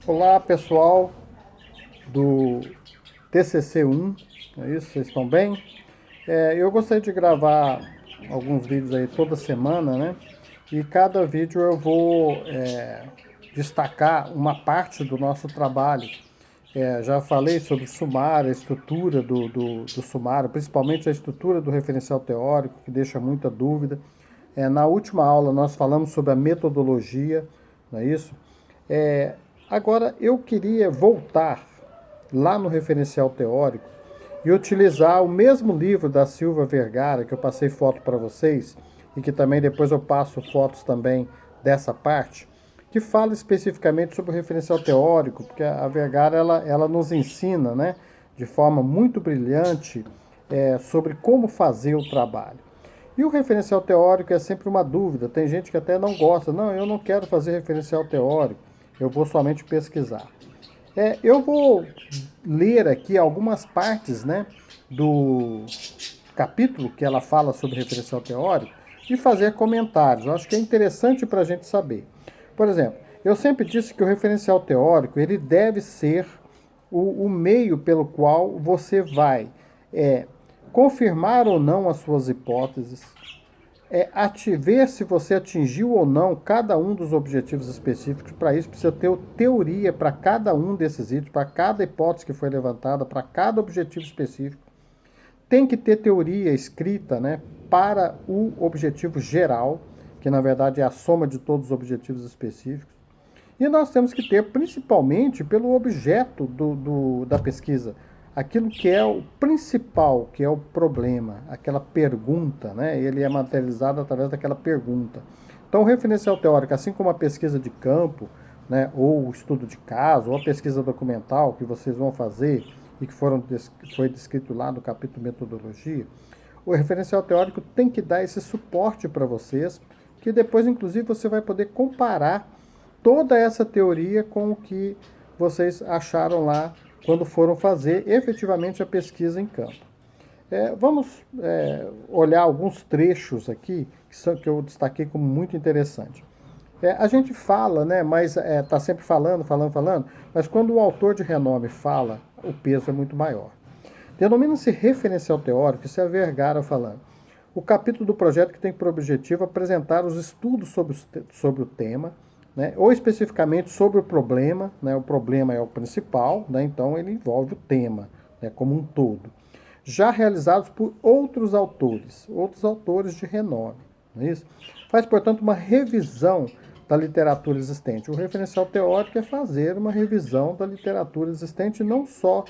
Olá pessoal do TCC1, é isso? Vocês estão bem? Eu gostaria de gravar alguns vídeos aí toda semana, né? E cada vídeo eu vou destacar uma parte do nosso trabalho. Já falei sobre o sumário, a estrutura do sumário, principalmente a estrutura do referencial teórico, que deixa muita dúvida. Na última aula nós falamos sobre a metodologia, não é isso? Agora eu queria voltar lá no referencial teórico e utilizar o mesmo livro da Silva Vergara, que eu passei foto para vocês, e que também depois eu passo fotos também dessa parte, que fala especificamente sobre o referencial teórico, porque a Vergara ela nos ensina, né, de forma muito brilhante sobre como fazer o trabalho. E o referencial teórico é sempre uma dúvida. Tem gente que até não gosta. Não, eu não quero fazer referencial teórico. Eu vou somente pesquisar. Eu vou ler aqui algumas partes, né, do capítulo que ela fala sobre referencial teórico e fazer comentários. Eu acho que é interessante para a gente saber. Por exemplo, eu sempre disse que o referencial teórico ele deve ser o meio pelo qual você vai confirmar ou não as suas hipóteses, ver se você atingiu ou não cada um dos objetivos específicos. Para isso, precisa ter teoria para cada um desses itens, para cada hipótese que foi levantada, para cada objetivo específico. Tem que ter teoria escrita, né, para o objetivo geral, que na verdade é a soma de todos os objetivos específicos. E nós temos que ter, principalmente, pelo objeto da pesquisa, aquilo que é o principal, que é o problema, aquela pergunta, né? Ele é materializado através daquela pergunta. Então, o referencial teórico, assim como a pesquisa de campo, né, ou o estudo de caso, ou a pesquisa documental que vocês vão fazer e que foi descrito lá no capítulo Metodologia, o referencial teórico tem que dar esse suporte para vocês, que depois, inclusive, você vai poder comparar toda essa teoria com o que vocês acharam lá quando foram fazer efetivamente a pesquisa em campo. Vamos olhar alguns trechos aqui que eu destaquei como muito interessante. A gente fala, né, mas está sempre falando, mas quando o autor de renome fala, o peso é muito maior. Denomina-se referencial teórico, isso é a Vergara falando. O capítulo do projeto que tem por objetivo apresentar os estudos sobre o tema, né, ou especificamente sobre o problema, né, o problema é o principal, né, então ele envolve o tema, né, como um todo. Já realizados por outros autores de renome. Não é isso? Faz, portanto, uma revisão da literatura existente. O referencial teórico é fazer uma revisão da literatura existente, não só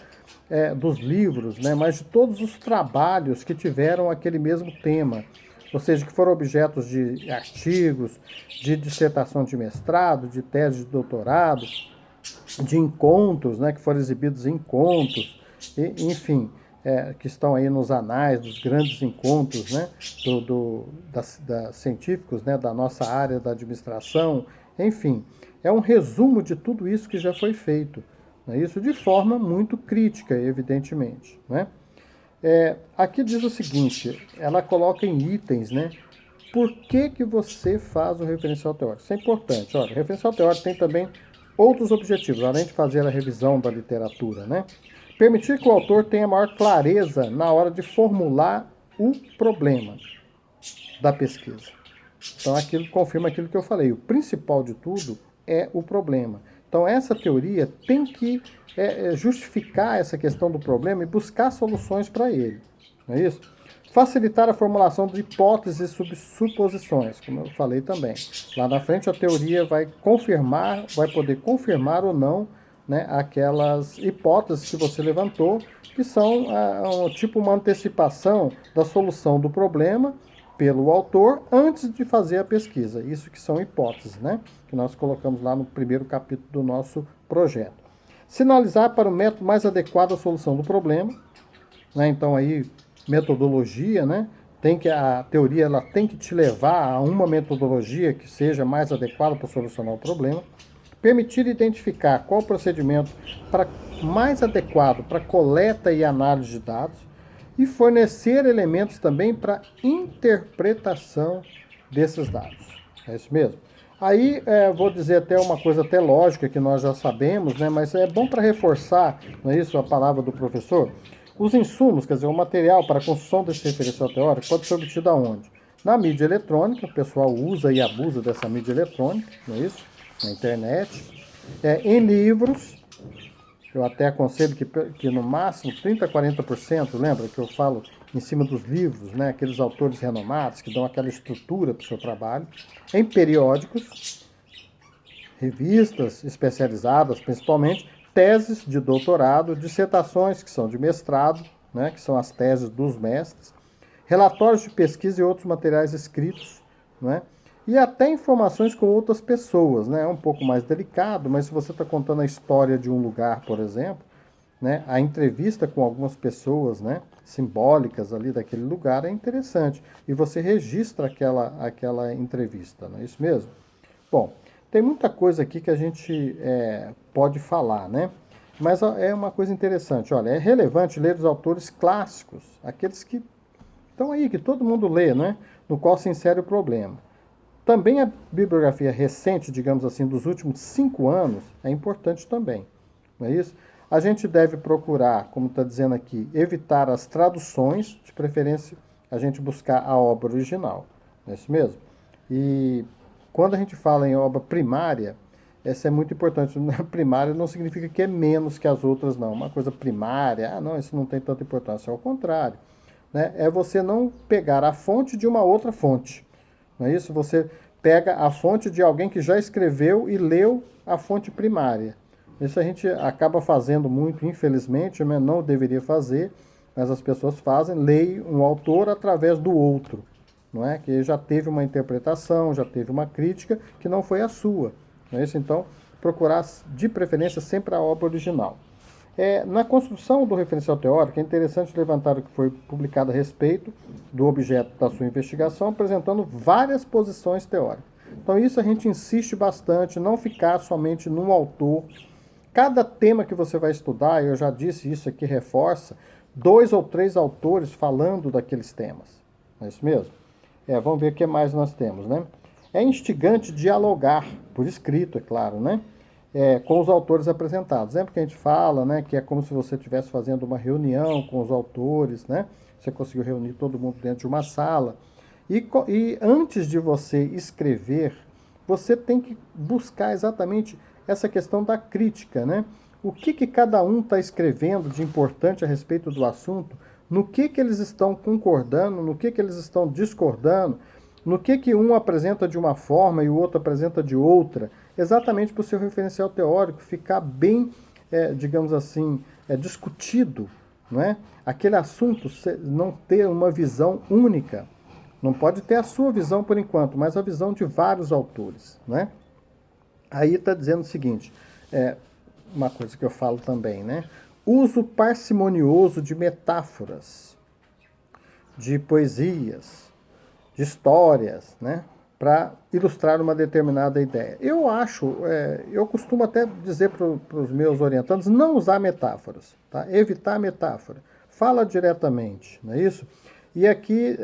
dos livros, né, mas de todos os trabalhos que tiveram aquele mesmo tema, ou seja, que foram objetos de artigos, de dissertação de mestrado, de tese de doutorado, de encontros, né, que foram exibidos em encontros, enfim, que estão aí nos anais dos grandes encontros, né, científicos, né, da nossa área da administração, enfim, é um resumo de tudo isso que já foi feito, né, isso de forma muito crítica, evidentemente, né? Aqui diz o seguinte, ela coloca em itens, né? Por que você faz o referencial teórico? Isso é importante. Olha, o referencial teórico tem também outros objetivos, além de fazer a revisão da literatura, né? Permitir que o autor tenha maior clareza na hora de formular o problema da pesquisa. Então, aquilo confirma aquilo que eu falei. O principal de tudo é o problema. Então, essa teoria tem que justificar essa questão do problema e buscar soluções para ele. Não é isso? Facilitar a formulação de hipóteses e suposições, como eu falei também. Lá na frente, a teoria vai poder confirmar ou não, né, aquelas hipóteses que você levantou, que são tipo uma antecipação da solução do problema pelo autor antes de fazer a pesquisa. Isso que são hipóteses, né? Que nós colocamos lá no primeiro capítulo do nosso projeto. Sinalizar para o método mais adequado à solução do problema, né? Então aí metodologia, né? A teoria ela tem que te levar a uma metodologia que seja mais adequada para solucionar o problema. Permitir identificar qual o procedimento mais adequado para coleta e análise de dados e fornecer elementos também para interpretação desses dados. É isso mesmo? Aí, vou dizer até uma coisa até lógica que nós já sabemos, né? Mas é bom para reforçar, não é isso, a palavra do professor? Os insumos, quer dizer, o material para a construção desse referencial teórico pode ser obtido aonde? Na mídia eletrônica, o pessoal usa e abusa dessa mídia eletrônica, não é isso? Na internet. Em livros, eu até aconselho que no máximo 30% a 40%, lembra que eu falo em cima dos livros, né? Aqueles autores renomados que dão aquela estrutura para o seu trabalho. Em periódicos, revistas especializadas, principalmente, teses de doutorado, dissertações que são de mestrado, né? Que são as teses dos mestres, relatórios de pesquisa e outros materiais escritos, né? E até informações com outras pessoas, né? É um pouco mais delicado, mas se você está contando a história de um lugar, por exemplo, né? A entrevista com algumas pessoas, né? Simbólicas ali daquele lugar é interessante. E você registra aquela entrevista, não é isso mesmo? Bom, tem muita coisa aqui que a gente pode falar, né? Mas é uma coisa interessante. Olha, é relevante ler os autores clássicos, aqueles que estão aí, que todo mundo lê, né? No qual se insere o problema. Também a bibliografia recente, digamos assim, dos últimos 5 anos, é importante também. Não é isso? A gente deve procurar, como está dizendo aqui, evitar as traduções, de preferência a gente buscar a obra original. Não é isso mesmo? E quando a gente fala em obra primária, essa é muito importante. Primária não significa que é menos que as outras, não. Uma coisa primária, não, isso não tem tanta importância. Ao contrário, né? É você não pegar a fonte de uma outra fonte. Não é isso? Você pega a fonte de alguém que já escreveu e leu a fonte primária. Isso a gente acaba fazendo muito, infelizmente, né? Não deveria fazer, mas as pessoas fazem, leem um autor através do outro, não é? Que já teve uma interpretação, já teve uma crítica que não foi a sua. Não é isso? Então, procurar, de preferência, sempre a obra original. Na construção do referencial teórico, é interessante levantar o que foi publicado a respeito do objeto da sua investigação, apresentando várias posições teóricas. Então, isso a gente insiste bastante, não ficar somente num autor. Cada tema que você vai estudar, eu já disse isso aqui, reforça, 2 ou 3 autores falando daqueles temas. Não é isso mesmo? Vamos ver o que mais nós temos, né? É instigante dialogar, por escrito, é claro, né? Com os autores apresentados. Sempre que a gente fala, né, que é como se você estivesse fazendo uma reunião com os autores, né? Você conseguiu reunir todo mundo dentro de uma sala. E antes de você escrever, você tem que buscar exatamente essa questão da crítica, né? O que cada um está escrevendo de importante a respeito do assunto, no que eles estão concordando, no que eles estão discordando, no que um apresenta de uma forma e o outro apresenta de outra, exatamente para o seu referencial teórico ficar bem, digamos assim, discutido, não é? Aquele assunto não ter uma visão única. Não pode ter a sua visão por enquanto, mas a visão de vários autores, né? Aí está dizendo o seguinte, uma coisa que eu falo também, né? Uso parcimonioso de metáforas, de poesias, de histórias, né? Para ilustrar uma determinada ideia. Eu costumo até dizer para os meus orientandos não usar metáforas, tá? Evitar metáfora. Fala diretamente, não é isso? E aqui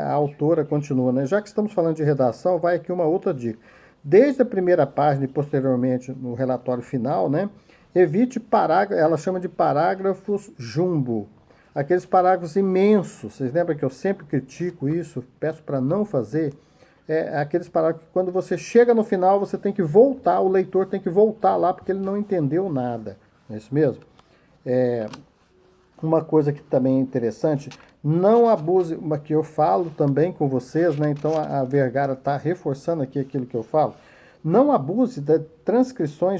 a autora continua, né? Já que estamos falando de redação, vai aqui uma outra dica. Desde a primeira página e posteriormente no relatório final, né? Evite parágrafos, ela chama de parágrafos jumbo. Aqueles parágrafos imensos, vocês lembram que eu sempre critico isso, peço para não fazer? Aqueles parágrafos que quando você chega no final, você tem que voltar, o leitor tem que voltar lá porque ele não entendeu nada. Não é isso mesmo? Uma coisa que também é interessante, não abuse, uma que eu falo também com vocês, né? Então a Vergara está reforçando aqui aquilo que eu falo. Não abuse de transcrições